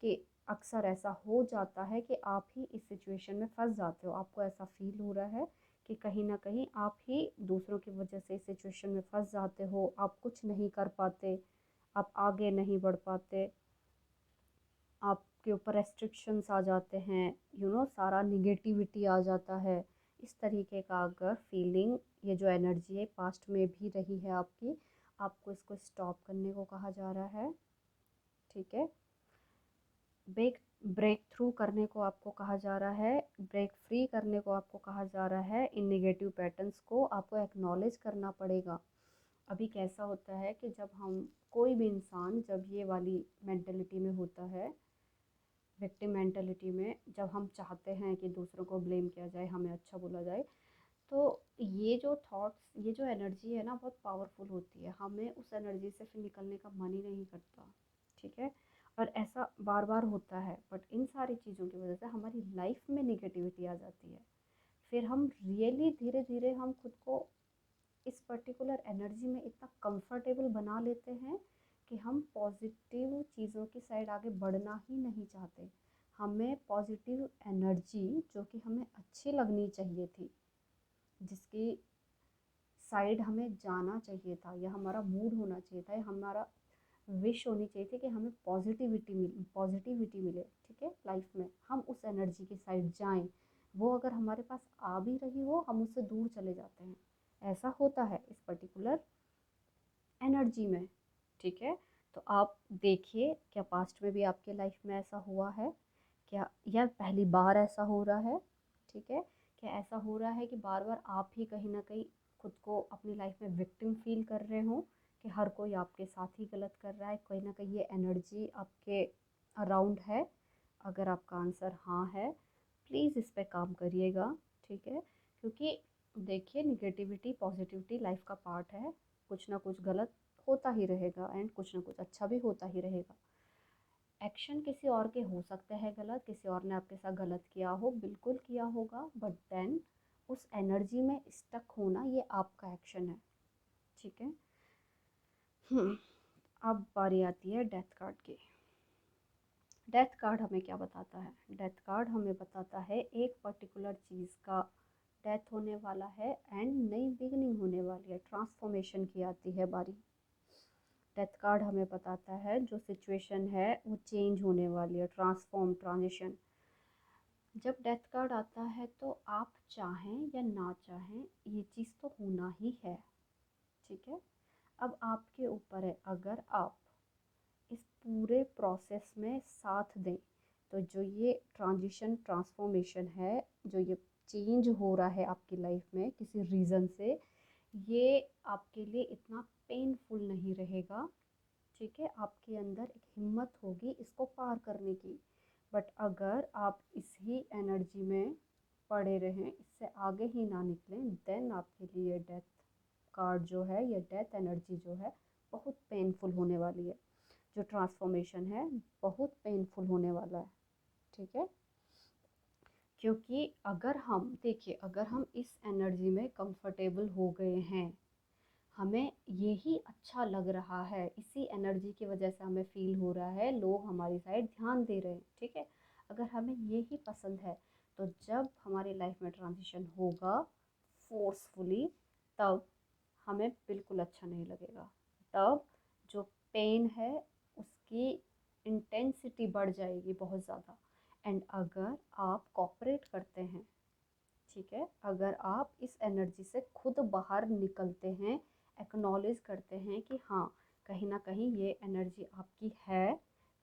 कि अक्सर ऐसा हो जाता है कि आप ही इस सिचुएशन में फंस जाते हो, आपको ऐसा फील हो रहा है कि कहीं ना कहीं आप ही दूसरों की वजह से इस सिचुएशन में फंस जाते हो, आप कुछ नहीं कर पाते, आप आगे नहीं बढ़ पाते, आपके ऊपर रेस्ट्रिक्शंस आ जाते हैं, सारा निगेटिविटी आ जाता है। इस तरीके का अगर फीलिंग, ये जो एनर्जी है पास्ट में भी रही है आपकी, आपको इसको स्टॉप करने को कहा जा रहा है। ठीक है, ब्रेक ब्रेक थ्रू करने को आपको कहा जा रहा है, ब्रेक फ्री करने को आपको कहा जा रहा है। इन नेगेटिव पैटर्न्स को आपको एक्नॉलेज करना पड़ेगा। अभी कैसा होता है कि जब हम, कोई भी इंसान जब ये वाली मेंटेलिटी में होता है, विक्टिम मेंटेलिटी में, जब हम चाहते हैं कि दूसरों को ब्लेम किया जाए, हमें अच्छा बोला जाए, तो ये जो थॉट्स, ये जो एनर्जी है ना, बहुत पावरफुल होती है। हमें उस एनर्जी से फिर निकलने का मन ही नहीं करता। ठीक है, और ऐसा बार बार होता है, बट इन सारी चीज़ों की वजह से हमारी लाइफ में निगेटिविटी आ जाती है। फिर हम रियली धीरे धीरे हम खुद को इस पर्टिकुलर एनर्जी में इतना कंफर्टेबल बना लेते हैं कि हम पॉजिटिव चीज़ों की साइड आगे बढ़ना ही नहीं चाहते। हमें पॉजिटिव एनर्जी जो कि हमें अच्छी लगनी चाहिए थी, जिसकी साइड हमें जाना चाहिए था, या हमारा मूड होना चाहिए था, या हमारा विश होनी चाहिए थी कि हमें पॉजिटिविटी मिले, ठीक है, लाइफ में, हम उस एनर्जी की साइड जाएं। वो अगर हमारे पास आ भी रही हो, हम उससे दूर चले जाते हैं। ऐसा होता है इस पर्टिकुलर एनर्जी में। ठीक है, तो आप देखिए, क्या पास्ट में भी आपके लाइफ में ऐसा हुआ है क्या, या पहली बार ऐसा हो रहा है? ठीक है, क्या ऐसा हो रहा है कि बार बार आप ही कहीं ना कहीं खुद को अपनी लाइफ में विक्टिम फील कर रहे हो, कि हर कोई आपके साथ ही गलत कर रहा है, कहीं ना कहीं ये एनर्जी आपके अराउंड है? अगर आपका आंसर हाँ है, प्लीज़ इस पे काम करिएगा। ठीक है, क्योंकि देखिए, निगेटिविटी पॉजिटिविटी लाइफ का पार्ट है। कुछ ना कुछ गलत होता ही रहेगा, एंड कुछ ना कुछ अच्छा भी होता ही रहेगा। एक्शन किसी और के हो सकते हैं गलत, किसी और ने आपके साथ गलत किया हो, बिल्कुल किया होगा, बट देन उस एनर्जी में स्टक होना, ये आपका एक्शन है। ठीक है, अब बारी आती है डेथ कार्ड की। डेथ कार्ड हमें क्या बताता है? डेथ कार्ड हमें बताता है एक पर्टिकुलर चीज़ का डेथ होने वाला है एंड नई बिगनिंग होने वाली है, ट्रांसफॉर्मेशन की आती है बारी। डेथ कार्ड हमें बताता है जो सिचुएशन है वो चेंज होने वाली है, ट्रांसफॉर्म, ट्रांजिशन। जब डेथ कार्ड आता है तो आप चाहें या ना चाहें, ये चीज़ तो होना ही है। ठीक है, अब आपके ऊपर है, अगर आप इस पूरे प्रोसेस में साथ दें, तो जो ये ट्रांजिशन, ट्रांसफॉर्मेशन है, जो ये चेंज हो रहा है आपकी लाइफ में किसी रीज़न से, ये आपके लिए इतना पेनफुल नहीं रहेगा। ठीक है, आपके अंदर एक हिम्मत होगी इसको पार करने की। बट अगर आप इसी एनर्जी में पड़े रहें, इससे आगे ही ना निकलें, देन आपके लिए डेथ कार्ड जो है, ये डेथ एनर्जी जो है, बहुत पेनफुल होने वाली है। जो ट्रांसफॉर्मेशन है, बहुत पेनफुल होने वाला है। ठीक है, क्योंकि अगर हम देखिए, अगर हम इस एनर्जी में कंफर्टेबल हो गए हैं, हमें यही अच्छा लग रहा है, इसी एनर्जी की वजह से हमें फील हो रहा है, लोग हमारी साइड ध्यान दे रहे हैं, ठीक है, अगर हमें यही पसंद है, तो जब हमारी लाइफ में ट्रांजिशन होगा फोर्सफुली, तब हमें बिल्कुल अच्छा नहीं लगेगा। तब जो पेन है उसकी इंटेंसिटी बढ़ जाएगी बहुत ज़्यादा। एंड अगर आप कॉपरेट करते हैं, ठीक है, अगर आप इस एनर्जी से खुद बाहर निकलते हैं, एक्नॉलेज करते हैं कि हाँ, कहीं ना कहीं ये एनर्जी आपकी है,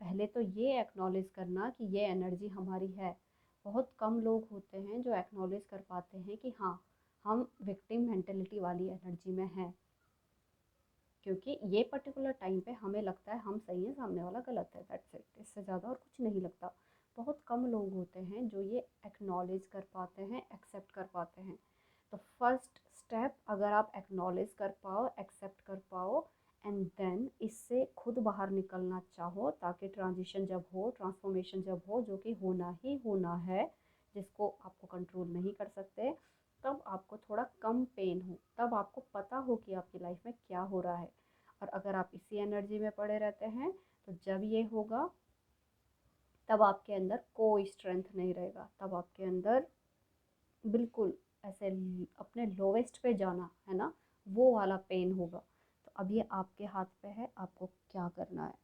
पहले तो ये एक्नॉलेज करना कि ये एनर्जी हमारी है। बहुत कम लोग होते हैं जो एक्नॉलेज कर पाते हैं कि हाँ, हम विक्टिम मेंटेलिटी वाली एनर्जी में हैं, क्योंकि ये पर्टिकुलर टाइम पे हमें लगता है हम सही हैं, सामने वाला गलत है, दैट्स इट, इससे ज़्यादा और कुछ नहीं लगता। बहुत कम लोग होते हैं जो ये एक्नॉलेज कर पाते हैं, एक्सेप्ट कर पाते हैं। तो फर्स्ट स्टेप, अगर आप एक्नॉलेज कर पाओ, एक्सेप्ट कर पाओ, एंड देन इससे खुद बाहर निकलना चाहो, ताकि ट्रांजिशन जब हो, ट्रांसफॉर्मेशन जब हो, जो कि होना ही होना है, जिसको आपको कंट्रोल नहीं कर सकते, तब आपको थोड़ा कम पेन हो, तब आपको पता हो कि आपकी लाइफ में क्या हो रहा है। और अगर आप इसी एनर्जी में पड़े रहते हैं, तो जब ये होगा, तब आपके अंदर कोई स्ट्रेंथ नहीं रहेगा, तब आपके अंदर बिल्कुल ऐसे अपने लोवेस्ट पे जाना है ना, वो वाला पेन होगा। तो अब ये आपके हाथ पे है, आपको क्या करना है।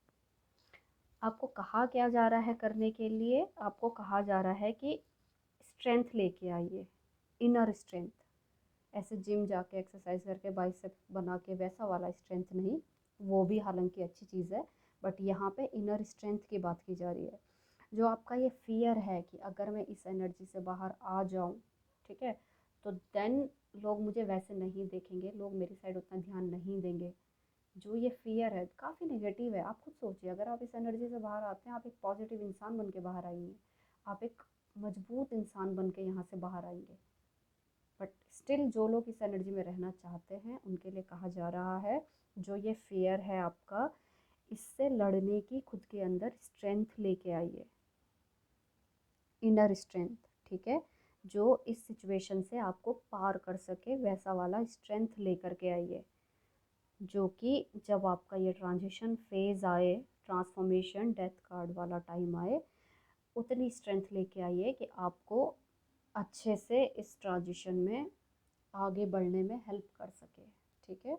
आपको कहा क्या जा रहा है करने के लिए, आपको कहा जा रहा है कि स्ट्रेंथ लेके आइए, इनर स्ट्रेंथ। ऐसे जिम जाके एक्सरसाइज करके बाइसेप बना के वैसा वाला स्ट्रेंथ नहीं, वो भी हालांकि अच्छी चीज़ है, बट यहाँ पे इनर स्ट्रेंथ की बात की जा रही है। जो आपका ये फियर है कि अगर मैं इस एनर्जी से बाहर आ जाऊँ, ठीक है, तो देन लोग मुझे वैसे नहीं देखेंगे, लोग मेरी साइड उतना ध्यान नहीं देंगे। जो ये फियर है काफ़ी नेगेटिव है। आप खुद सोचिए, अगर आप इस एनर्जी से बाहर आते हैं, आप एक पॉजिटिव इंसान बन के बाहर आएंगे, आप एक मजबूत इंसान बन के यहाँ से बाहर आएंगे। बट स्टिल जो लोग इस एनर्जी में रहना चाहते हैं उनके लिए कहा जा रहा है, जो ये फियर है आपका, इससे लड़ने की खुद के अंदर स्ट्रेंथ लेके आइए, इनर स्ट्रेंथ, ठीक है, जो इस सिचुएशन से आपको पार कर सके, वैसा वाला स्ट्रेंथ लेकर के आइए। जो कि जब आपका ये ट्रांजिशन फेज़ आए, ट्रांसफॉर्मेशन डेथ कार्ड वाला टाइम आए, उतनी स्ट्रेंथ लेके आइए कि आपको अच्छे से इस ट्रांजिशन में आगे बढ़ने में हेल्प कर सके, ठीक है।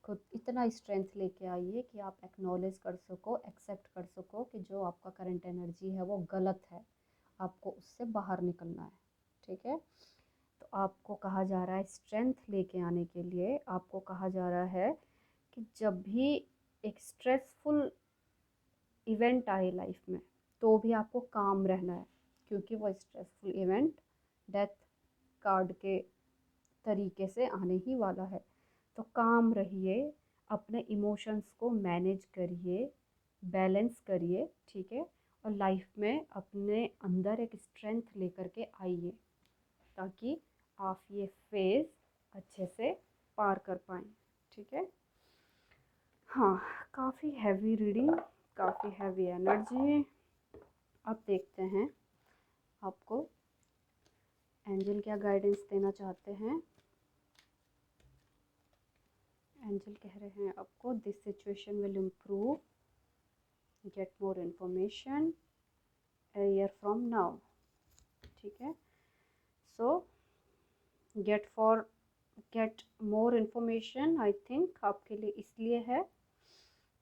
खुद इतना स्ट्रेंथ लेके आइए कि आप एक्नॉलेज कर सको, एक्सेप्ट कर सको कि जो आपका करंट एनर्जी है वो गलत है, आपको उससे बाहर निकलना है, ठीक है। तो आपको कहा जा रहा है स्ट्रेंथ लेके आने के लिए, आपको कहा जा रहा है कि जब भी एक स्ट्रेसफुल इवेंट आए लाइफ में, तो भी आपको काम रहना है, क्योंकि वो स्ट्रेसफुल इवेंट डेथ कार्ड के तरीके से आने ही वाला है। तो काम रहिए, अपने इमोशंस को मैनेज करिए, बैलेंस करिए, ठीक है, और लाइफ में अपने अंदर एक स्ट्रेंथ लेकर के आइए, ताकि आप ये फेज़ अच्छे से पार कर पाएँ, ठीक है। हाँ, काफ़ी हैवी रीडिंग, काफ़ी हैवी एनर्जी। अब देखते हैं आपको एंजल क्या गाइडेंस देना चाहते हैं। एंजल कह रहे हैं आपको, this situation will improve, get more information a year from now, ठीक है। सो get more information, I think आपके लिए इसलिए है,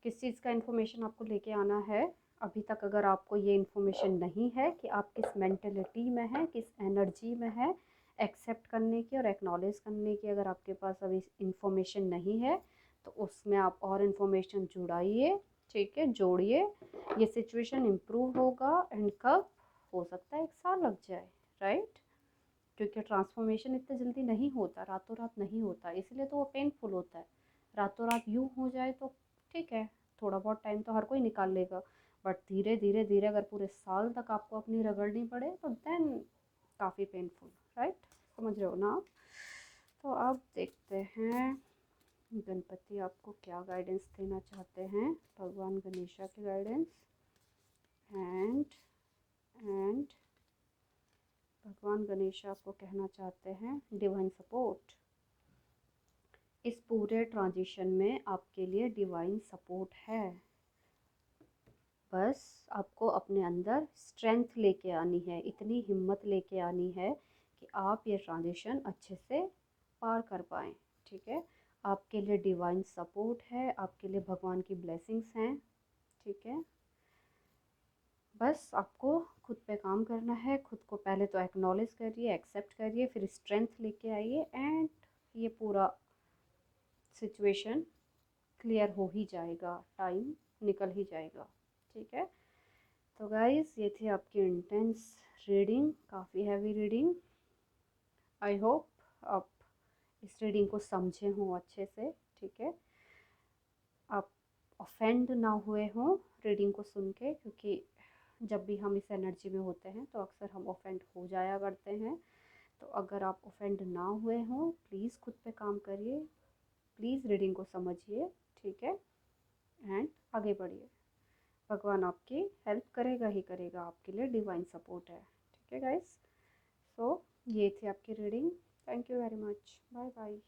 किस चीज़ का इन्फॉर्मेशन आपको लेके आना है। अभी तक अगर आपको ये इन्फॉर्मेशन नहीं है कि आप किस मेंटलिटी में हैं, किस एनर्जी में है, एक्सेप्ट करने की और एक्नॉलेज करने की अगर आपके पास अभी इन्फॉर्मेशन नहीं है, तो उसमें आप और इन्फॉर्मेशन जुड़ाइए, ठीक है, जोड़िए। ये सिचुएशन इम्प्रूव होगा, एंड कब हो सकता है 1 साल लग जाए, राइट, क्योंकि ट्रांसफॉर्मेशन इतने जल्दी नहीं होता, रातों रात नहीं होता, इसलिए तो वो पेनफुल होता है। रातों रात यूँ हो जाए तो ठीक है, थोड़ा बहुत टाइम तो हर कोई निकाल लेगा, बट धीरे धीरे धीरे अगर पूरे साल तक आपको अपनी रगड़नी पड़े तो देन काफ़ी पेनफुल, राइट, समझ रहे हो ना आप। तो अब देखते हैं गणपति आपको क्या गाइडेंस देना चाहते हैं, भगवान गणेशा की गाइडेंस, एंड भगवान गणेश आपको कहना चाहते हैं डिवाइन सपोर्ट। इस पूरे ट्रांजिशन में आपके लिए डिवाइन सपोर्ट है, बस आपको अपने अंदर स्ट्रेंथ लेके आनी है, इतनी हिम्मत लेके आनी है कि आप ये ट्रांजिशन अच्छे से पार कर पाएँ, ठीक है। आपके लिए डिवाइन सपोर्ट है, आपके लिए भगवान की ब्लेसिंग्स हैं, ठीक है। बस आपको खुद पे काम करना है, खुद को पहले तो एक्नॉलेज करिए, एक्सेप्ट करिए, फिर स्ट्रेंथ लेके आइए, एंड ये पूरा सिचुएशन क्लियर हो ही जाएगा, टाइम निकल ही जाएगा, ठीक है। तो गाइस, ये थी आपकी इंटेंस रीडिंग, काफ़ी हैवी रीडिंग। आई होप आप इस रीडिंग को समझे हों अच्छे से, ठीक है, आप ऑफेंड ना हुए हों रीडिंग को सुन के, क्योंकि जब भी हम इस एनर्जी में होते हैं तो अक्सर हम ऑफेंड हो जाया करते हैं। तो अगर आप ऑफेंड ना हुए हों, प्लीज़ खुद पे काम करिए, प्लीज़ रीडिंग को समझिए, ठीक है, एंड आगे बढ़िए। भगवान आपकी हेल्प करेगा ही करेगा, आपके लिए डिवाइन सपोर्ट है, ठीक है गाइस। सो ये थी आपकी reading, thank you very much, bye bye.